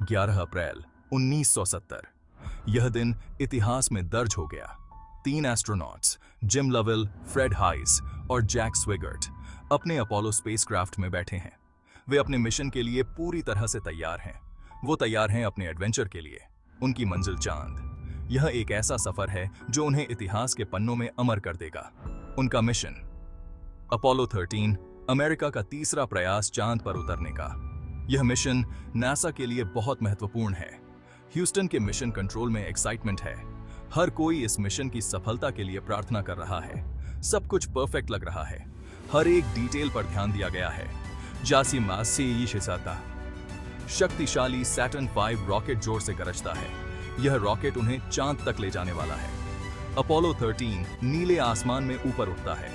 11 अप्रैल 1970। यह दिन इतिहास में दर्ज हो गया। 3 एस्ट्रोनॉट्स जिम लवेल, फ्रेड हाइस और जैक स्विगर्ट अपने अपोलो स्पेसक्राफ्ट में बैठे हैं। वे अपने मिशन के लिए पूरी तरह से तैयार हैं। वो तैयार हैं अपने एडवेंचर के लिए। उनकी मंजिल चांद। यह एक ऐसा सफर है जो उन्हें इतिहास के पन्नों में अमर कर देगा। उनका मिशन अपोलो 13, अमेरिका का तीसरा प्रयास चांद पर उतरने का। यह मिशन नासा के लिए बहुत महत्वपूर्ण है। ह्यूस्टन के मिशन कंट्रोल में एक्साइटमेंट है। हर कोई इस मिशन की सफलता के लिए प्रार्थना कर रहा है। सब कुछ परफेक्ट लग रहा है। हर एक डिटेल पर ध्यान दिया गया है। शक्तिशाली सैटर्न 5 रॉकेट जोर से गरजता है। यह रॉकेट उन्हें चांद तक ले जाने वाला है। अपोलो 13 नीले आसमान में ऊपर उठता है।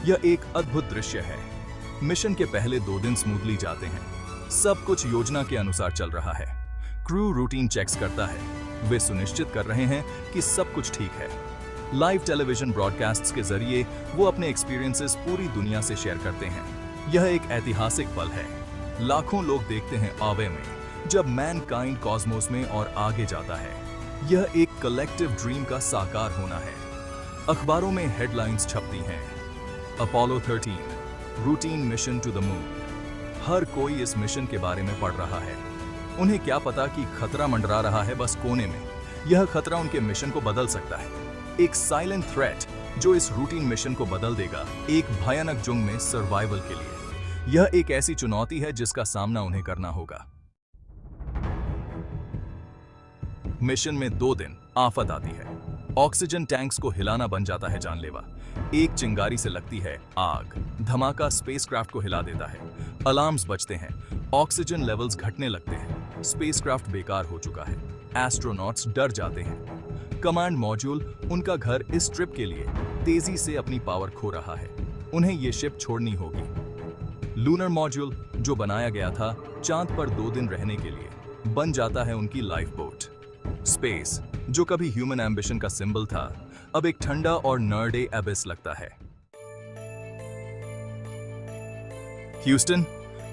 यह एक अद्भुत दृश्य है। मिशन के पहले 2 दिन स्मूथली जाते हैं। सब कुछ योजना के अनुसार चल रहा है। क्रू रूटीन चेक्स करता है। वे सुनिश्चित कर रहे हैं कि सब कुछ ठीक है। लाइव टेलीविजन ब्रॉडकास्ट्स के जरिए वो अपने एक्सपीरियंसेस पूरी दुनिया से शेयर करते हैं। यह एक ऐतिहासिक पल है। लाखों लोग देखते हैं आवे में जब मैनकाइंड कॉस्मोस में और आगे जाता है। यह एक कलेक्टिव ड्रीम का साकार होना है। अखबारों में हेडलाइंस छपती हैं। Apollo 13 routine mission to the moon. हर कोई इस मिशन के बारे में पढ़ रहा है। उन्हें क्या पता कि खतरा मंडरा रहा है बस कोने में। यह खतरा उनके मिशन को बदल सकता है। एक साइलेंट थ्रेट जो इस रूटीन मिशन को बदल देगा, एक भयानक जंग में सर्वाइवल के लिए। यह एक ऐसी चुनौती है जिसका सामना उन्हें करना होगा। मिशन में 2 दिन आफत आती है। ऑक्सीजन टैंक्स को हिलाना बन जाता है जानलेवा। एक चिंगारी से लगती है आग। धमाका स्पेसक्राफ्ट को हिला देता है। अलार्म्स बजते हैं। ऑक्सीजन लेवल्स घटने लगते हैं। स्पेसक्राफ्ट बेकार हो चुका है। एस्ट्रोनॉट्स डर जाते हैं। कमांड मॉड्यूल, उनका घर इस ट्रिप के लिए तेजी से अपनी पावर खो रहा है। उन्हें ये शिप छोड़नी होगी। लूनर मॉड्यूल, जो बनाया गया था चांद पर 2 दिन रहने के लिए, बन जाता है उनकी लाइफ बोट। स्पेस, जो कभी ह्यूमन एम्बिशन का सिंबल था, अब एक ठंडा और नर्डे एबिस लगता है। Houston,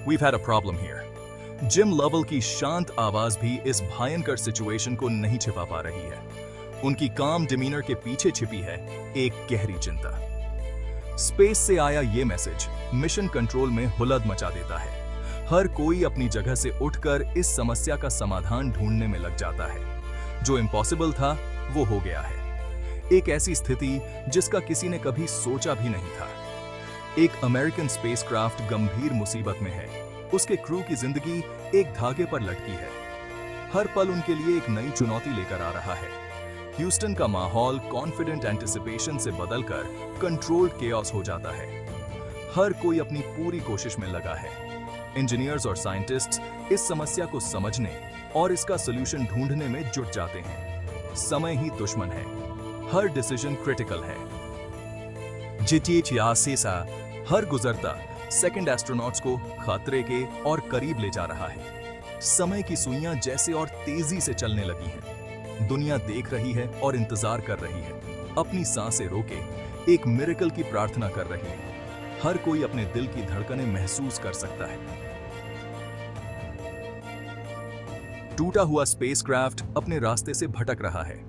we've had a problem here. Gym Lovell की शांत आवाज भी इस भयंकर सिचुएशन को नहीं छिपा पा रही है। उनकी काम डिमीनर के पीछे छिपी है एक गहरी चिंता। स्पेस से आया ये मैसेज मिशन कंट्रोल में हुलद मचा देता है। हर कोई अपनी जगह से उठकर इस समस्या का समाधान ढूंढने में लग जाता है। जो इम्पॉसिबल था वो हो गया है। एक ऐसी स्थिति जिसका किसी ने कभी सोचा भी नहीं था। एक अमेरिकन स्पेसक्राफ्ट गंभीर मुसीबत में है। उसके क्रू की जिंदगी एक धागे पर लटकी है। हर पल उनके लिए एक नई चुनौती लेकर आ रहा है। ह्यूस्टन का माहौल कॉन्फिडेंट एंटिसिपेशन से बदलकर कंट्रोल्ड केओस हो जाता है। हर कोई अपनी पूरी कोशिश में लगा है। इंजीनियर्स और साइंटिस्ट्स इस समस्या को समझने और इसका सॉल्यूशन ढूंढने में जुट जाते हैं। समय ही दुश्मन है। हर डिसीजन क्रिटिकल है। हर गुजरता सेकंड एस्ट्रोनॉट्स को खतरे के और करीब ले जा रहा है। समय की सुइयां जैसे और तेजी से चलने लगी हैं। दुनिया देख रही है और इंतजार कर रही है। अपनी सांसें रोके एक मिरेकल की प्रार्थना कर रही है। हर कोई अपने दिल की धड़कनें महसूस कर सकता है। टूटा हुआ स्पेसक्राफ्ट अपने रास्ते से भटक रहा है।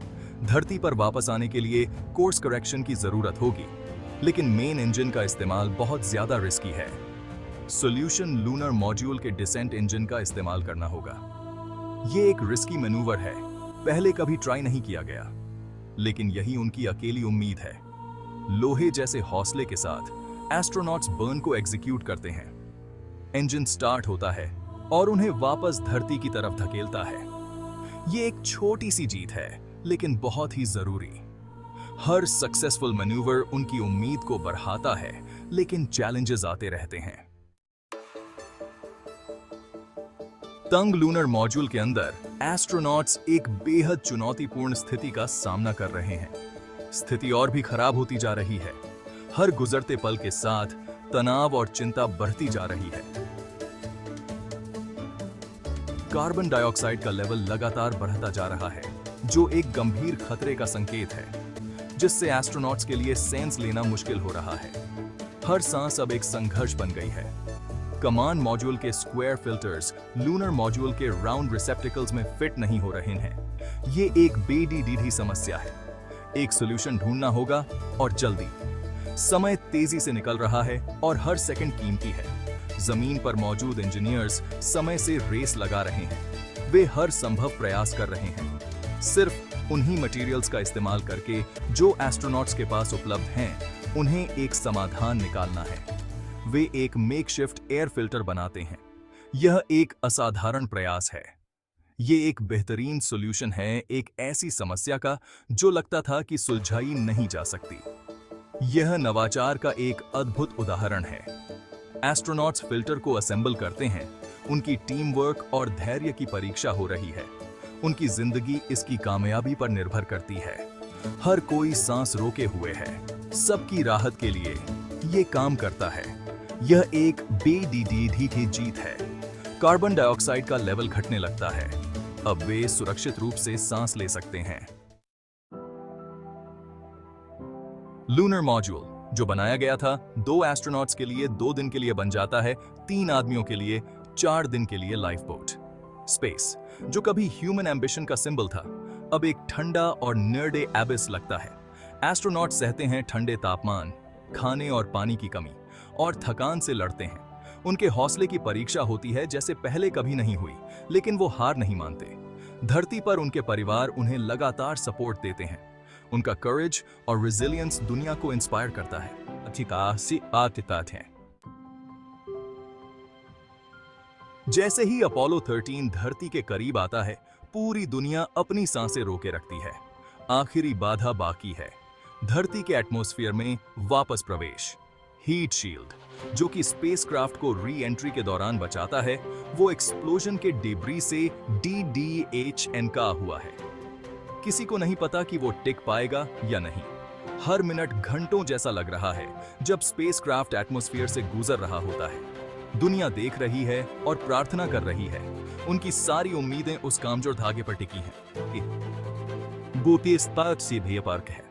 धरती पर वापस आने के लिए कोर्स करेक्शन की जरूरत होगी, लेकिन मेन इंजन का इस्तेमाल बहुत ज्यादा रिस्की है। सॉल्यूशन लूनर मॉड्यूल के डिसेंट इंजन का इस्तेमाल करना होगा। यह एक रिस्की मैनूवर है। पहले कभी ट्राई नहीं किया गया, लेकिन यही उनकी अकेली उम्मीद है। लोहे जैसे हौसले के साथ एस्ट्रोनॉट्स बर्न को एग्जीक्यूट करते हैं। इंजन स्टार्ट होता है और उन्हें वापस धरती की तरफ धकेलता है। ये एक छोटी सी जीत है, लेकिन बहुत ही जरूरी। हर सक्सेसफुल मैन्यूवर उनकी उम्मीद को बढ़ाता है, लेकिन चैलेंजेस आते रहते हैं। तंग लूनर मॉड्यूल के अंदर एस्ट्रोनॉट्स एक बेहद चुनौतीपूर्ण स्थिति का सामना कर रहे हैं। स्थिति और भी खराब होती जा रही है। हर गुजरते पल के साथ तनाव और चिंता बढ़ती जा रही है। कार्बन डाइऑक्साइड का लेवल लगातार बढ़ता जा रहा है, जो एक गंभीर खतरे का संकेत है, जिससे एस्ट्रोनॉट्स के लिए सांस लेना मुश्किल हो रहा है। हर सांस अब एक संघर्ष बन गई है। कमांड मॉड्यूल के स्क्वायर फिल्टर्स लूनर मॉड्यूल के राउंड रिसेप्टिकल्स में फिट नहीं हो रहे हैं। ये एक बेडीडीडी समस्या है। एक सॉल्यूशन ढूंढना होगा और जल्दी। समय तेजी से निकल रहा है और हर सेकंड कीमती है। जमीन पर मौजूद इंजीनियर्स समय से रेस लगा रहे हैं। वे हर संभव प्रयास कर रहे हैं, सिर्फ उन्हीं मटेरियल्स का इस्तेमाल करके जो एस्ट्रोनॉट्स के पास उपलब्ध हैं। उन्हें एक समाधान निकालना है। वे एक मेकशिफ्ट एयर फिल्टर बनाते हैं। यह एक असाधारण प्रयास है। ये एक बेहतरीन सॉल्यूशन है एक ऐसी समस्या का जो लगता था कि सुलझाई नहीं जा सकती। यह नवाचार का एक अद्भुत उदाहरण है। एस्ट्रोनॉट्स फिल्टर को असेंबल करते हैं। उनकी टीम वर्क और धैर्य की परीक्षा हो रही है। उनकी जिंदगी इसकी कामयाबी पर निर्भर करती है। हर कोई सांस रोके हुए है। सबकी राहत के लिए ये काम करता है। यह एक बेडीडीडी जीत है। कार्बन डाइऑक्साइड का लेवल घटने लगता है। अब वे सुरक्षित रूप से सांस ले सकते हैं। लूनर मॉड्यूल जो बनाया गया था 2 एस्ट्रोनॉट्स के लिए 2 दिन के लिए बन जाता है 3 आदमियों के लिए 4 दिन के लिए लाइफ बोट। स्पेस जो कभी ह्यूमन एम्बिशन का सिंबल था अब एक ठंडा और निर्डे एबिस लगता है। एस्ट्रोनॉट सहते हैं ठंडे तापमान, खाने और पानी की कमी और थकान से लड़ते हैं। उनके हौसले की परीक्षा होती है जैसे पहले कभी नहीं हुई, लेकिन वो हार नहीं मानते। धरती पर उनके परिवार उन्हें लगातार सपोर्ट देते हैं। उनका करेज और रेजिलियंस दुनिया को इंस्पायर करता है। जैसे ही अपोलो 13 धरती के करीब आता है, पूरी दुनिया अपनी सांसें रोके रखती है। आखिरी बाधा बाकी है, धरती के एटमॉस्फेयर में वापस प्रवेश। हीट शील्ड जो कि स्पेसक्राफ्ट को री एंट्री के दौरान बचाता है, वो एक्सप्लोजन के डिब्री से DDHNका हुआ है। किसी को नहीं पता कि वो टिक पाएगा या नहीं। हर मिनट घंटों जैसा लग रहा है जब स्पेसक्राफ्ट एटमॉस्फेयर से गुजर रहा होता है। दुनिया देख रही है और प्रार्थना कर रही है। उनकी सारी उम्मीदें उस कामजोर धागे पर टिकी हैं। बूटी स्पार्क से भी पार्क है।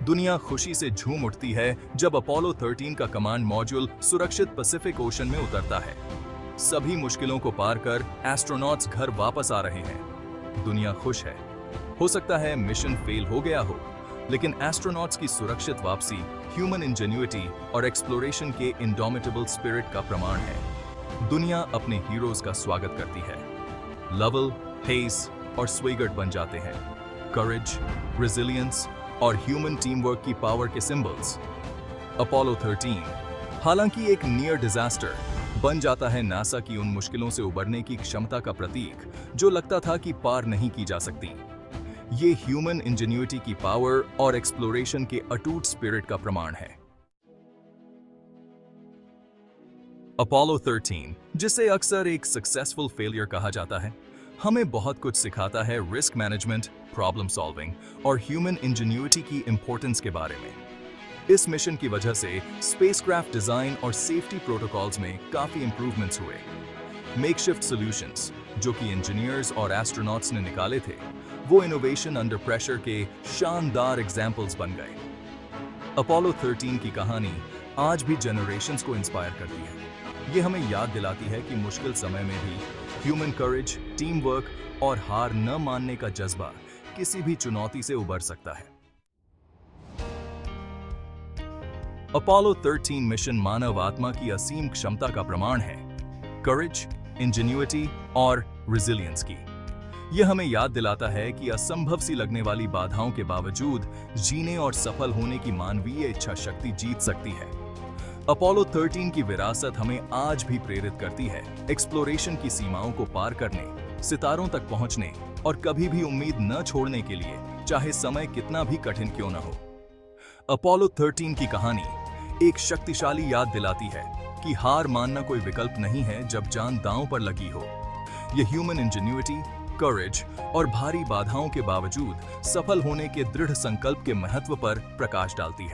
दुनिया खुशी से झूम उठती है जब अपोलो 13 का कमांड मॉड्यूल सुरक्षित पैसिफिक ओशन में उतरता है। सभी मुश्किलों को पार कर एस्ट्रोनॉट्स घर वापस आ रहे हैं। दुनिया खुश है। हो सकता है मिशन फेल हो गया हो, लेकिन एस्ट्रोनॉट्स की सुरक्षित वापसी ह्यूमन इंजेन्युइटी और एक्सप्लोरेशन के इंडोमिटेबल स्पिरिट का प्रमाण है। दुनिया अपने हीरोज का स्वागत करती है। लवल, हेस और स्वेगर्ट बन जाते हैं करेज, रेजिलियंस और ह्यूमन टीम वर्क की पावर के सिंबल्स। अपोलो 13 हालांकि एक नियर डिजास्टर बन जाता है नासा की उन मुश्किलों से उबरने की क्षमता का प्रतीक जो लगता था कि पार नहीं की जा सकती। ये ह्यूमन इंजेन्युइटी की पावर और एक्सप्लोरेशन के अटूट स्पिरिट का प्रमाण है। अपोलो 13 जिसे अक्सर एक सक्सेसफुल फेलियर कहा जाता है, हमें बहुत कुछ सिखाता है रिस्क मैनेजमेंट, प्रॉब्लम सॉल्विंग और ह्यूमन इंजेन्युइटी की इंपॉर्टेंस के बारे में। इस मिशन की वजह से स्पेसक्राफ्ट डिजाइन और सेफ्टी प्रोटोकॉल्स में काफी इंप्रूवमेंट्स हुए। मेकशिफ्ट सॉल्यूशंस जो कि इंजीनियर्स और एस्ट्रोनॉट्स ने निकाले थे, वो इनोवेशन अंडर प्रेशर के शानदार एग्जाम्पल्स बन गए। अपोलो 13 की कहानी आज भी जनरेशंस को इंस्पायर करती है। ये हमें याद दिलाती है कि मुश्किल समय में भी ह्यूमन करेज, टीम वर्क और हार न मानने का जज्बा किसी भी चुनौती से उबर सकता है। अपोलो 13 मिशन मानव आत्मा की असीम क्षमता का प्रमाण है, करेज, इंजेन्युइटी और रेजिलियंस की। यह हमें याद दिलाता है कि असंभव सी लगने वाली बाधाओं के बावजूद जीने और सफल होने की मानवीय इच्छा शक्ति जीत सकती है। अपोलो 13 की विरासत हमें आज भी प्रेरित करती है, एक्सप्लोरेशन की सीमाओं को पार करने, सितारों तक पहुंचने और कभी भी उम्मीद न छोड़ने के लिए, चाहे समय कितना भी कठिन क्यों न हो। अपोलो 13 की कहानी एक शक्तिशाली याद दिलाती है कि हार मानना कोई विकल्प नहीं है जब जान दांव पर लगी हो। यह ह्यूमन इंजेन्युइटी, करेज और भारी बाधाओं के बावजूद सफल होने के दृढ़ संकल्प के महत्व पर प्रकाश डालती है।